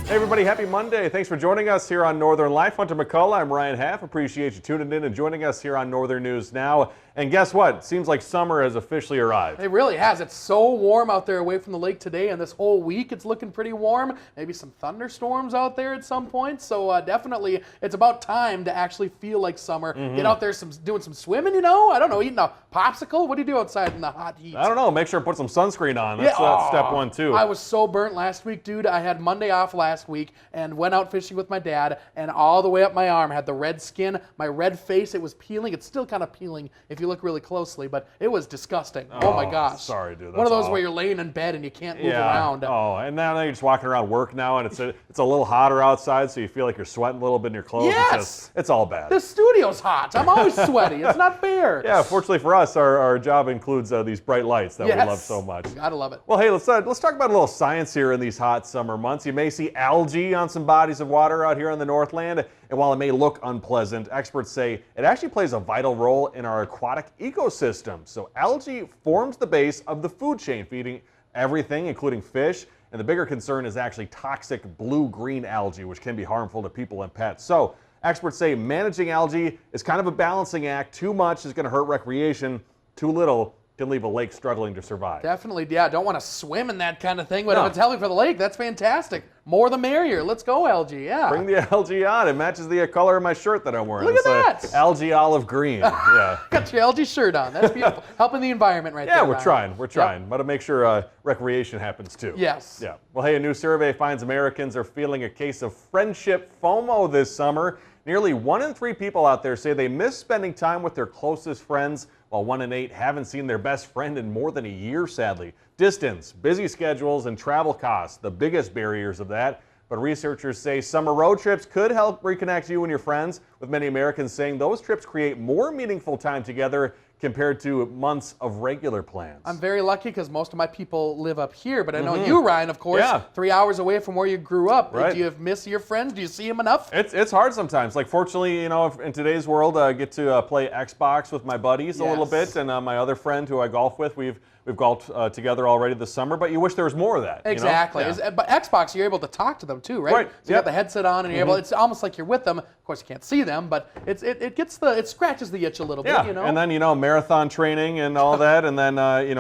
Hey everybody, happy Monday. Thanks for joining us here on Northern Life. Hunter McCullough, I'm Ryan Half. Appreciate you tuning in and joining us here on Northern News Now. And guess what? Seems like summer has officially arrived. It really has. It's so warm out there away from the lake today, and this whole week it's looking pretty warm. Maybe some thunderstorms out there at some point. So definitely it's about time to actually feel like summer. Get out there doing some swimming, you know? I don't know, eating a popsicle. What do you do outside in the hot heat? I don't know. Make sure to put some sunscreen on. That's step one, too. I was so burnt last week, dude. I had Monday off last week and went out fishing with my dad, and all the way up my arm had the red skin, my red face. It was peeling. It's still kind of peeling if you look really closely, but it was disgusting. Oh my gosh. Sorry, dude. One of those where you're laying in bed and you can't move around. Oh, and now you're just walking around work now, and it's a little hotter outside, so you feel like you're sweating a little bit in your clothes. Yes. It's all bad. The studio's hot. I'm always sweaty. It's not fair. Yeah, fortunately for us, our job includes these bright lights that we love so much. Gotta love it. Well, hey, let's talk about a little science here in these hot summer months. You may see algae on some bodies of water out here in the Northland, and while it may look unpleasant, experts say it actually plays a vital role in our aquatic ecosystem. So algae forms the base of the food chain, feeding everything, including fish. And the bigger concern is actually toxic blue-green algae, which can be harmful to people and pets. So experts say managing algae is kind of a balancing act. Too much is going to hurt recreation. Too little can leave a lake struggling to survive. Definitely, yeah. Don't want to swim in that kind of thing, but if it's healthy for the lake, that's fantastic. More the merrier. Let's go, algae, yeah. Bring the algae on. It matches the color of my shirt that I'm wearing. Look at that. Algae olive green. Yeah. Got your algae shirt on. That's beautiful. Helping the environment right there. Yeah, we're trying. We're trying. But to make sure recreation happens too. Yes. Yeah. Well, hey, a new survey finds Americans are feeling a case of friendship FOMO this summer. Nearly 1 in 3 people out there say they miss spending time with their closest friends, while 1 in 8 haven't seen their best friend in more than a year, sadly. Distance, busy schedules, and travel costs, the biggest barriers of that. But researchers say summer road trips could help reconnect you and your friends, with many Americans saying those trips create more meaningful time together compared to months of regular plans. I'm very lucky because most of my people live up here, but I know you, Ryan, of course, 3 hours away from where you grew up. Right. Do you miss your friends? Do you see them enough? It's hard sometimes. Like, fortunately, you know, in today's world, I get to play Xbox with my buddies a little bit, and my other friend who I golf with, we've golfed together already this summer, but you wish there was more of that. Exactly. You know? Yeah. But Xbox, you're able to talk to them too, right? Right. So you got the headset on, and you're able. It's almost like you're with them. Of course, you can't see them, but it scratches the itch a little bit. You know. And then marathon training and all that, and then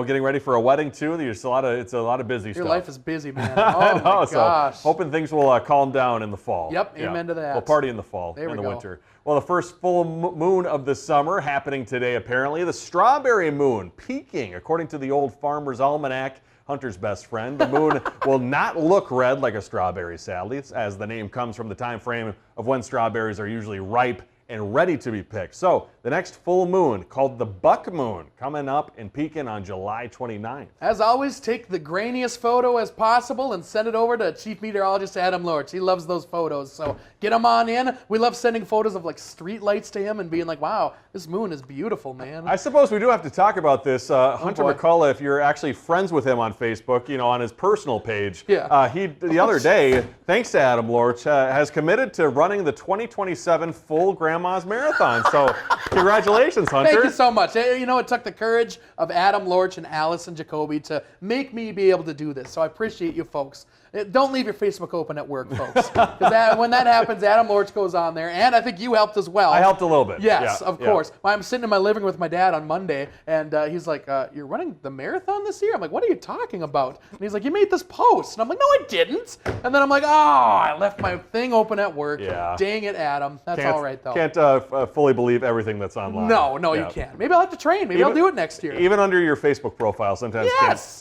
getting ready for a wedding too. It's a lot of busy stuff. Your life is busy, man. I know, my gosh. So hoping things will calm down in the fall. Yep. Amen to that. We'll party in the fall and the winter. Well, the first full moon of the summer happening today, apparently. The strawberry moon peaking, according to the Old Farmer's Almanac, Hunter's best friend. The moon will not look red like a strawberry, sadly, as the name comes from the time frame of when strawberries are usually ripe and ready to be picked. So the next full moon, called the buck moon, coming up and peaking on July 29th. As always, take the grainiest photo as possible and send it over to Chief Meteorologist Adam Lorch. He loves those photos, so get them on in. We love sending photos of like street lights to him and being like, wow, this moon is beautiful, man. I suppose we do have to talk about this. Hunter McCullough, if you're actually friends with him on Facebook, on his personal page, he the other day, thanks to Adam Lorch, has committed to running the 2027 full Grandma's Marathon. So congratulations, Hunter. Thank you so much. It took the courage of Adam Lorch and Allison Jacoby to make me be able to do this. So I appreciate you folks. Don't leave your Facebook open at work, folks. Because when that happens, Adam Lorch goes on there, and I think you helped as well. I helped a little bit. Yes, of course. I'm sitting in my living room with my dad on Monday, and he's like, you're running the marathon this year? I'm like, what are you talking about? And he's like, you made this post. And I'm like, no, I didn't. And then I'm like, I left my thing open at work. Yeah. Dang it, Adam. That's all right, though. Can't fully believe everything that's online. No, you can't. Maybe I'll have to train. Maybe I'll do it next year. Even under your Facebook profile, sometimes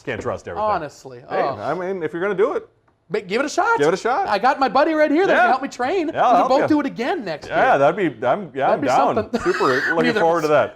can't trust everything. Honestly. Hey, I mean, if you're going to do it, give it a shot. Give it a shot. I got my buddy right here that can help me train. Yeah, I'll we can both do it again next year. Yeah, I'm down. Something. Super looking forward to that.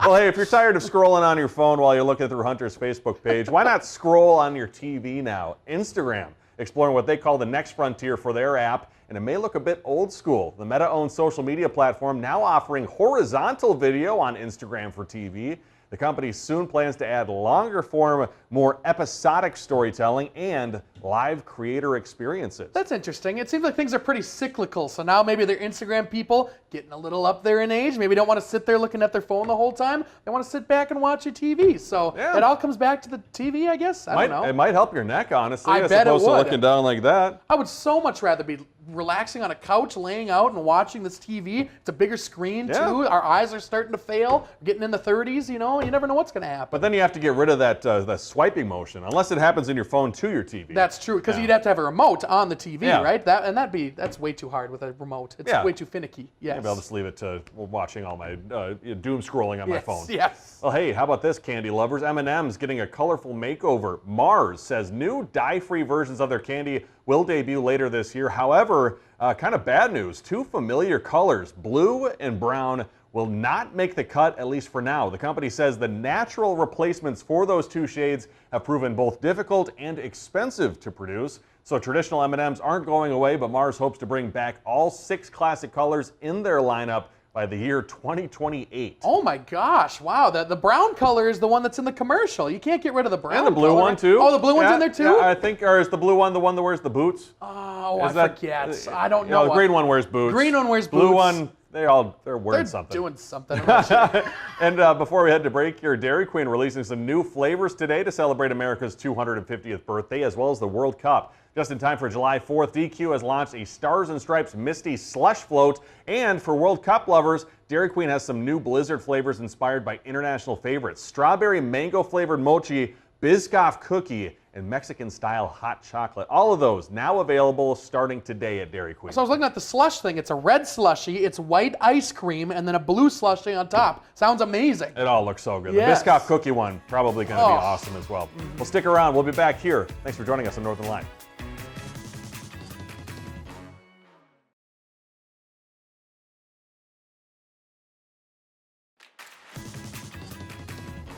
Well, hey, if you're tired of scrolling on your phone while you're looking through Hunter's Facebook page, why not scroll on your TV now? Instagram, exploring what they call the next frontier for their app, and it may look a bit old school. The Meta-owned social media platform now offering horizontal video on Instagram for TV. The company soon plans to add longer form, more episodic storytelling and live creator experiences. That's interesting. It seems like things are pretty cyclical. So now maybe they're Instagram people getting a little up there in age. Maybe don't want to sit there looking at their phone the whole time. They want to sit back and watch your TV. So it all comes back to the TV, I guess. I don't know. It might help your neck, honestly, I as bet it opposed to would. looking down like that. I would so much rather be relaxing on a couch, laying out and watching this TV. It's a bigger screen too. Our eyes are starting to fail. Getting in the 30s, you know, you never know what's going to happen. But then you have to get rid of that the swiping motion, unless it happens in your phone to your TV. That's true, because you'd have to have a remote on the TV, Yeah. right? That's way too hard with a remote. It's way too finicky. Yes. Maybe I'll just leave it to watching all my doom scrolling on my phone. Yes. Well, hey, how about this, candy lovers? M&M's getting a colorful makeover. Mars says new dye-free versions of their candy will debut later this year. However, kind of bad news. Two familiar colors, blue and brown, will not make the cut, at least for now. The company says the natural replacements for those two shades have proven both difficult and expensive to produce. So traditional M&Ms aren't going away, but Mars hopes to bring back all 6 classic colors in their lineup by the year 2028. Oh my gosh, wow. The brown color is the one that's in the commercial. You can't get rid of the brown And the blue color. one, too. Oh, the blue one's in there, too? Yeah, I think, or is the blue one the one that wears the boots? Oh, Is I forget. I don't know. The green one wears boots. Green one wears Blue boots. one, they're wearing something. Doing something. I'm not sure. And before we head to break here, Dairy Queen releasing some new flavors today to celebrate America's 250th birthday, as well as the World Cup. Just in time for July 4th, DQ has launched a Stars and Stripes Misty Slush Float. And for World Cup lovers, Dairy Queen has some new Blizzard flavors inspired by international favorites. Strawberry mango flavored mochi, Biscoff cookie, and Mexican-style hot chocolate. All of those now available starting today at Dairy Queen. So I was looking at the slush thing. It's a red slushy, it's white ice cream, and then a blue slushy on top. Sounds amazing. It all looks so good. Yes. The Biscoff cookie one, probably going to be awesome as well. Well, stick around. We'll be back here. Thanks for joining us on Northern Line.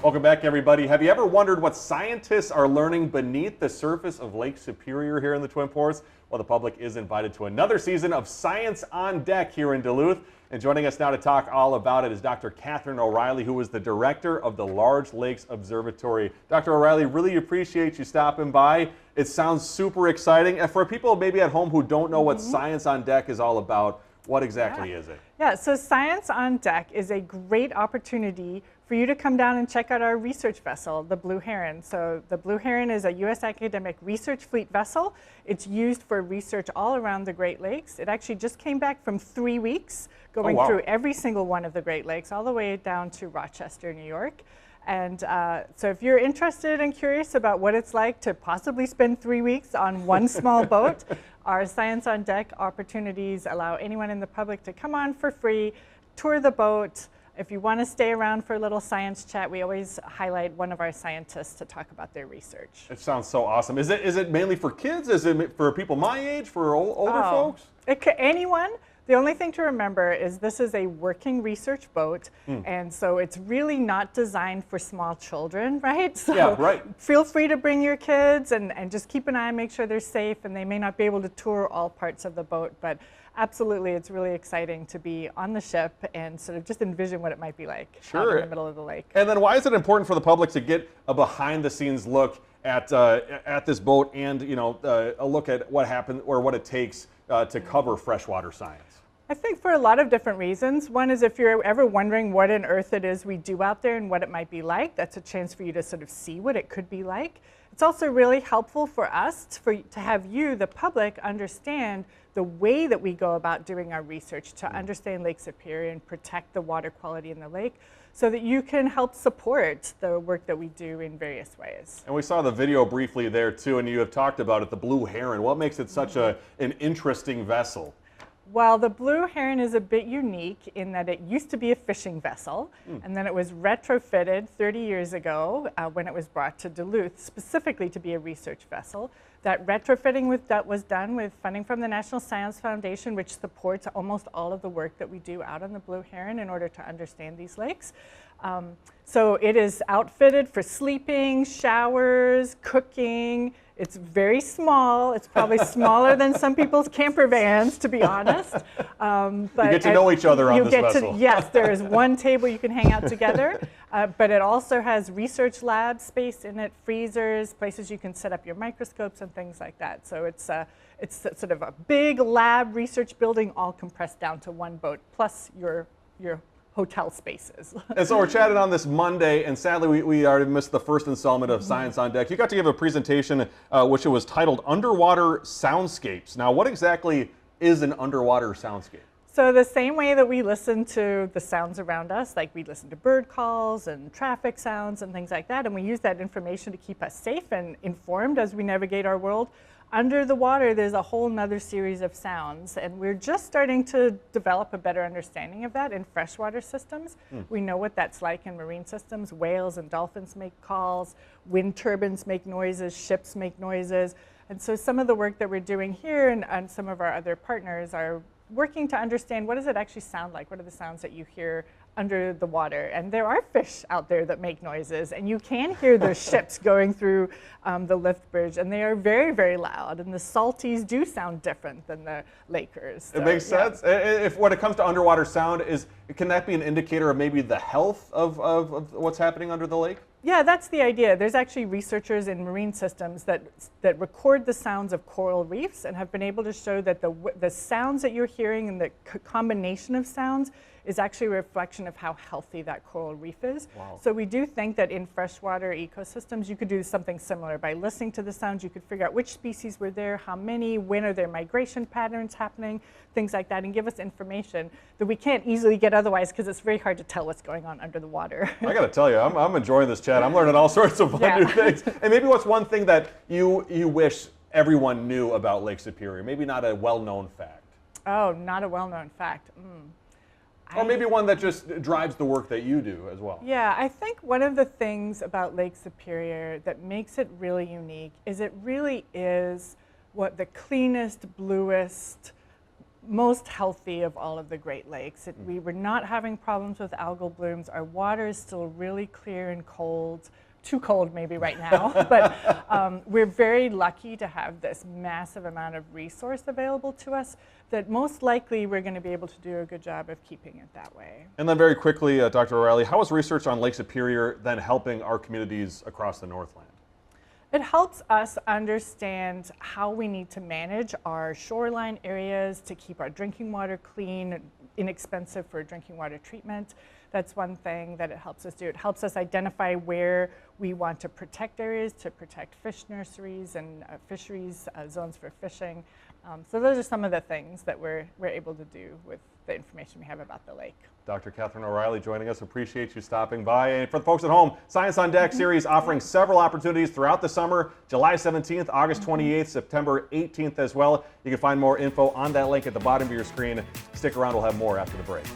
Welcome back, everybody. Have you ever wondered what scientists are learning beneath the surface of Lake Superior here in the Twin Ports? Well, the public is invited to another season of Science on Deck here in Duluth. And joining us now to talk all about it is Dr. Catherine O'Reilly, who is the director of the Large Lakes Observatory. Dr. O'Reilly, really appreciate you stopping by. It sounds super exciting. And for people maybe at home who don't know what Science on Deck is all about, what exactly is it? Yeah, so Science on Deck is a great opportunity for you to come down and check out our research vessel, the Blue Heron. So the Blue Heron is a U.S. academic research fleet vessel. It's used for research all around the Great Lakes. It actually just came back from 3 weeks going through every single one of the Great Lakes, all the way down to Rochester, New York. And so if you're interested and curious about what it's like to possibly spend 3 weeks on one small boat, our Science on Deck opportunities allow anyone in the public to come on for free, tour the boat. If you want to stay around for a little science chat, we always highlight one of our scientists to talk about their research. It sounds so awesome. Is it mainly for kids? Is it for people my age, for older folks? Anyone. The only thing to remember is this is a working research boat, and so it's really not designed for small children, right? So feel free to bring your kids and just keep an eye, make sure they're safe, and they may not be able to tour all parts of the boat, but absolutely, it's really exciting to be on the ship and sort of just envision what it might be like out in the middle of the lake. And then why is it important for the public to get a behind-the-scenes look at this boat and a look at what happened or what it takes to cover freshwater science? I think for a lot of different reasons. One is if you're ever wondering what on earth it is we do out there and what it might be like, that's a chance for you to sort of see what it could be like. It's also really helpful for us to have you, the public, understand the way that we go about doing our research to understand Lake Superior and protect the water quality in the lake so that you can help support the work that we do in various ways. And we saw the video briefly there too, and you have talked about it, the Blue Heron. What makes it such an interesting vessel? Well, the Blue Heron is a bit unique in that it used to be a fishing vessel, and then it was retrofitted 30 years ago when it was brought to Duluth, specifically to be a research vessel. That retrofitting was done with funding from the National Science Foundation, which supports almost all of the work that we do out on the Blue Heron in order to understand these lakes. So it is outfitted for sleeping, showers, cooking. It's very small. It's probably smaller than some people's camper vans, to be honest. But you get to know each other on this vessel. Yes, there is one table you can hang out together. But it also has research lab space in it, freezers, places you can set up your microscopes and things like that. So it's sort of a big lab research building all compressed down to one boat, plus your hotel spaces. And so we're chatting on this Monday, and sadly we already missed the first installment of Science on Deck. You got to give a presentation which was titled Underwater Soundscapes. Now, what exactly is an underwater soundscape? So the same way that we listen to the sounds around us, like we listen to bird calls and traffic sounds and things like that, and we use that information to keep us safe and informed as we navigate our world, under the water there's a whole nother series of sounds, and we're just starting to develop a better understanding of that in freshwater systems. We know what that's like in marine systems. Whales and dolphins make calls, wind turbines make noises, ships make noises. And so some of the work that we're doing here and some of our other partners are working to understand what does it actually sound like? What are the sounds that you hear under the water? And there are fish out there that make noises, and you can hear the ships going through the lift bridge, and they are very, very loud. And the salties do sound different than the Lakers. So, it makes sense. If when it comes to underwater sound, can that be an indicator of maybe the health of what's happening under the lake? Yeah, that's the idea. There's actually researchers in marine systems that record the sounds of coral reefs and have been able to show that the sounds that you're hearing and the combination of sounds is actually a reflection of how healthy that coral reef is. Wow. So we do think that in freshwater ecosystems, you could do something similar. By listening to the sounds, you could figure out which species were there, how many, when are their migration patterns happening, things like that, and give us information that we can't easily get otherwise because it's very hard to tell what's going on under the water. I got to tell you, I'm enjoying this chat. I'm learning all sorts of fun new things. And maybe what's one thing that you wish everyone knew about Lake Superior? Maybe not a well-known fact. Oh, not a well-known fact. Or maybe one that just drives the work that you do as well. Yeah, I think one of the things about Lake Superior that makes it really unique is it really is what the cleanest, bluest, most healthy of all of the Great Lakes. We were not having problems with algal blooms. Our water is still really clear and cold. Too cold maybe right now, but we're very lucky to have this massive amount of resource available to us that most likely we're going to be able to do a good job of keeping it that way. And then very quickly, Dr. O'Reilly, how is research on Lake Superior then helping our communities across the Northland? It helps us understand how we need to manage our shoreline areas to keep our drinking water clean, inexpensive for drinking water treatment. That's one thing that it helps us do. It helps us identify where we want to protect areas, to protect fish nurseries and fisheries, zones for fishing. So those are some of the things that we're able to do with the information we have about the lake. Dr. Catherine O'Reilly joining us. Appreciate you stopping by. And for the folks at home, Science on Deck series offering several opportunities throughout the summer, July 17th, August 28th, September 18th as well. You can find more info on that link at the bottom of your screen. Stick around, we'll have more after the break.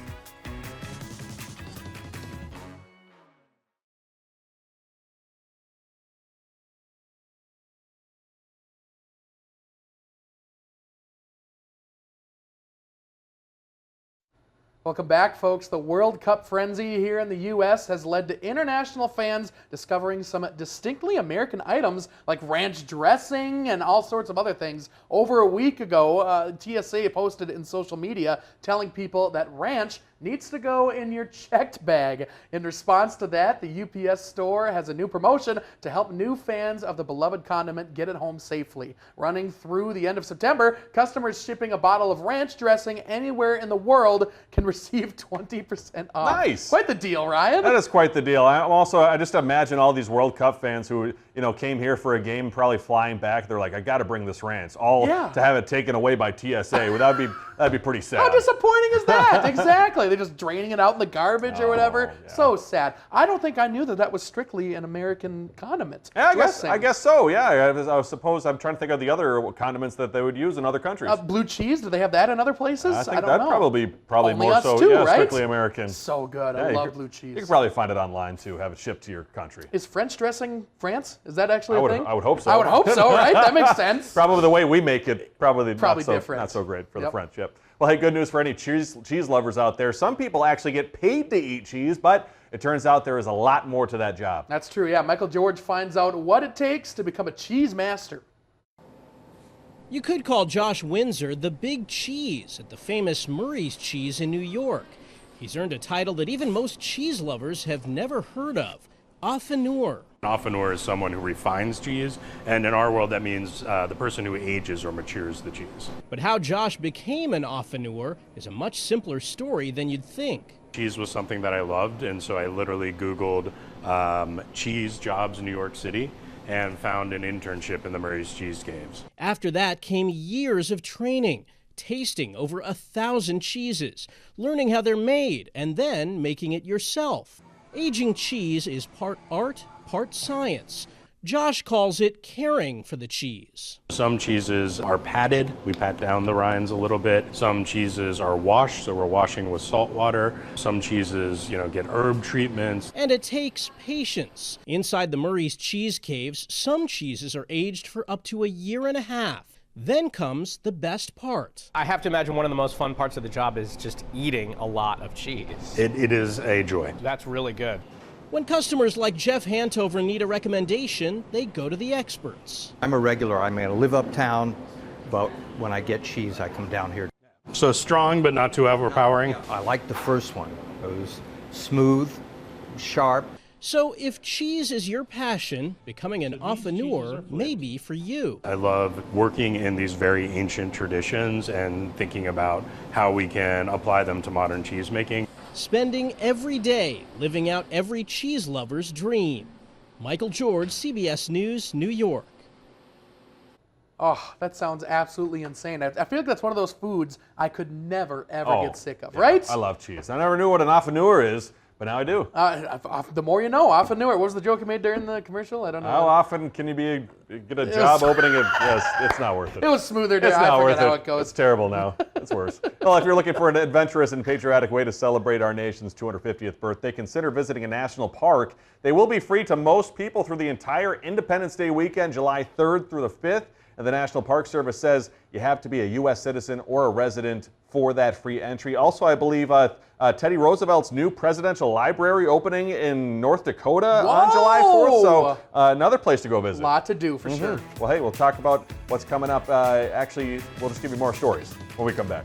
Welcome back, folks. The World Cup frenzy here in the U.S. has led to international fans discovering some distinctly American items like ranch dressing and all sorts of other things. Over a week ago, TSA posted in social media telling people that ranch needs to go in your checked bag. In response to that, the UPS store has a new promotion to help new fans of the beloved condiment get it home safely. Running through the end of September, customers shipping a bottle of ranch dressing anywhere in the world can receive 20% off. Nice. Quite the deal, Ryan. That is quite the deal. I just imagine all these World Cup fans who came here for a game, probably flying back. They're like, I got to bring this ranch, to have it taken away by TSA. That'd be pretty sad. How disappointing is that? Exactly. They're just draining it out in the garbage or whatever. Yeah. So sad. I don't think I knew that was strictly an American condiment. Yeah, I guess so. Yeah, I suppose I'm trying to think of the other condiments that they would use in other countries. Blue cheese. Do they have that in other places? I think don't know. probably Only more us so. too, Yeah, right? strictly American. So good. I love blue cheese. You can probably find it online too. Have it shipped to your country. Is French dressing France? Is that actually a thing? I would hope so. I would hope so, right? That makes sense. Probably the way we make it, probably different. Not so great for the French. Yep. Well, hey, good news for any cheese lovers out there. Some people actually get paid to eat cheese, but it turns out there is a lot more to that job. That's true, yeah. Michael George finds out what it takes to become a cheese master. You could call Josh Windsor the Big Cheese at the famous Murray's Cheese in New York. He's earned a title that even most cheese lovers have never heard of, affineur. An affineur is someone who refines cheese, and in our world that means the person who ages or matures the cheese. But how Josh became an affineur is a much simpler story than you'd think. Cheese was something that I loved, and so I literally Googled cheese jobs in New York City and found an internship in the Murray's Cheese Caves. After that came years of training, tasting over 1,000 cheeses, learning how they're made, and then making it yourself. Aging cheese is part art, part science. Josh calls it caring for the cheese. Some cheeses are patted. We pat down the rinds a little bit. Some cheeses are washed, so we're washing with salt water. Some cheeses, get herb treatments. And it takes patience. Inside the Murray's Cheese Caves, some cheeses are aged for up to a year and a half. Then comes the best part. I have to imagine one of the most fun parts of the job is just eating a lot of cheese. It is a joy. That's really good. When customers like Jeff Hantover need a recommendation, they go to the experts. I'm a regular. I mean, I live uptown, but when I get cheese, I come down here. So strong, but not too overpowering. I like the first one. It was smooth, sharp. So if cheese is your passion, becoming an affineur may be for you. I love working in these very ancient traditions and thinking about how we can apply them to modern cheese making. Spending every day living out every cheese lover's dream. Michael George, CBS News, New York. Oh, that sounds absolutely insane. I feel like that's one of those foods I could never, ever get sick of, yeah, right? I love cheese. I never knew what an affineur is, but now I do. The more you know, affineur. What was the joke you made during the commercial? I don't know. How often can you get a job opening it? Yes, it's not worth it. It was smoother. It's I not worth forget how it. it goes. It's terrible now. It's worse. Well, if you're looking for an adventurous and patriotic way to celebrate our nation's 250th birthday, consider visiting a national park. They will be free to most people through the entire Independence Day weekend, July 3rd through the 5th. And the National Park Service says you have to be a U.S. citizen or a resident for that free entry. Also, I believe Teddy Roosevelt's new presidential library opening in North Dakota on July 4th. So another place to go visit. A lot to do for sure. Well, hey, we'll talk about what's coming up. Actually, we'll just give you more stories when we come back.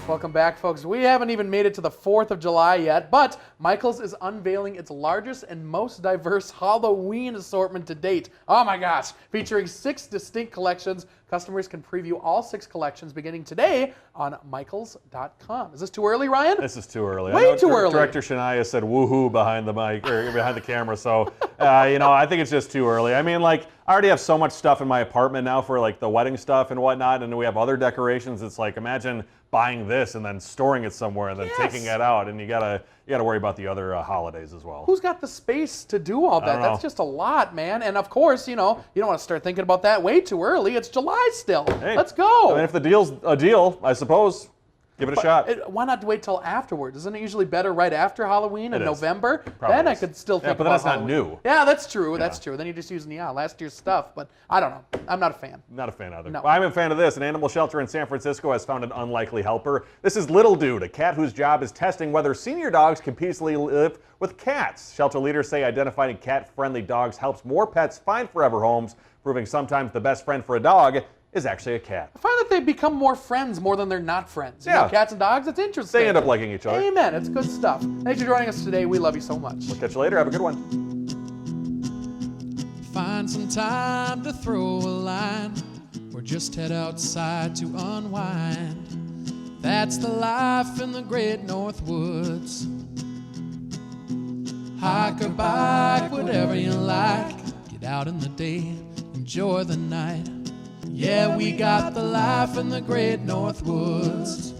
Welcome back, folks. We haven't even made it to the 4th of July yet, but Michael's is unveiling its largest and most diverse Halloween assortment to date. Oh my gosh! Featuring 6 distinct collections. Customers can preview all 6 collections beginning today on Michaels.com. Is this too early, Ryan? This is too early. Way too early. Director Shania said woohoo behind the mic, or behind the camera, so, I think it's just too early. I mean, I already have so much stuff in my apartment now for, the wedding stuff and whatnot, and we have other decorations. It's imagine buying this and then storing it somewhere and then taking it out, and you gotta worry about the other holidays as well. Who's got the space to do all that? That's just a lot, man. And of course, you don't want to start thinking about that way too early. It's July still. Hey, let's go. I mean, if the deal's a deal, I suppose, give it a shot. Why not wait till afterwards? Isn't it usually better right after Halloween in November? Probably then is. I could still think but about that's not Halloween. new. Yeah, that's true. That's true. Then you're just using last year's stuff. But I don't know. I'm not a fan. Not a fan either. No. Well, I'm a fan of this. An animal shelter in San Francisco has found an unlikely helper. This is Little Dude, a cat whose job is testing whether senior dogs can peacefully live with cats. Shelter leaders say identifying cat-friendly dogs helps more pets find forever homes, proving sometimes the best friend for a dog is actually a cat. I find that they become more friends more than they're not friends. Yeah. Cats and dogs, it's interesting. They end up liking each other. Amen. It's good stuff. Thanks for joining us today. We love you so much. We'll catch you later. Have a good one. Find some time to throw a line, or just head outside to unwind. That's the life in the great North Woods. Hike or bike, whatever you like. Get out in the day, enjoy the night. Yeah, we got the life in the great North Woods.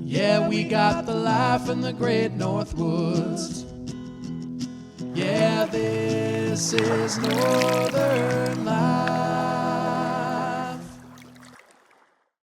Yeah, we got the life in the great North Woods. Yeah, this is Northern Life.